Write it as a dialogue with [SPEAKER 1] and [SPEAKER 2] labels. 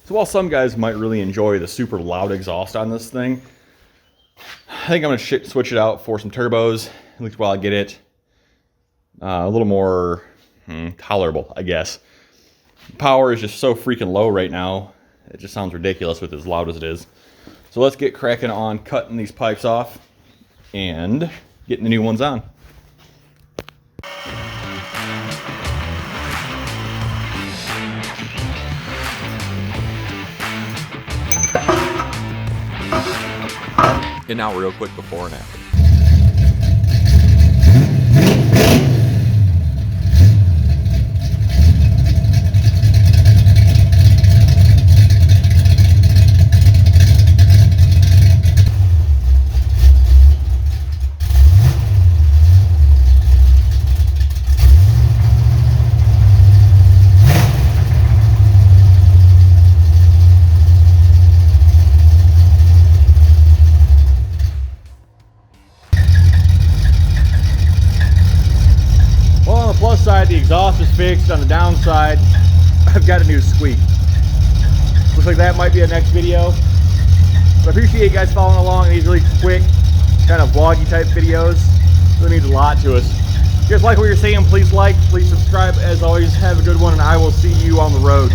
[SPEAKER 1] So while some guys might really enjoy the super loud exhaust on this thing, I think I'm going to switch it out for some turbos, at least while I get it a little more tolerable, I guess. Power is just so freaking low right now. It just sounds ridiculous with as loud as it is. So let's get cracking on cutting these pipes off and getting the new ones on.
[SPEAKER 2] And now real quick before and after.
[SPEAKER 1] Plus side, the exhaust is fixed. On the downside, I've got a new squeak. Looks like that might be a next video. But I appreciate you guys following along in these really quick, kind of vloggy type videos. It really means a lot to us. If you guys like what you're seeing, please like, please subscribe. As always, have a good one, and I will see you on the road.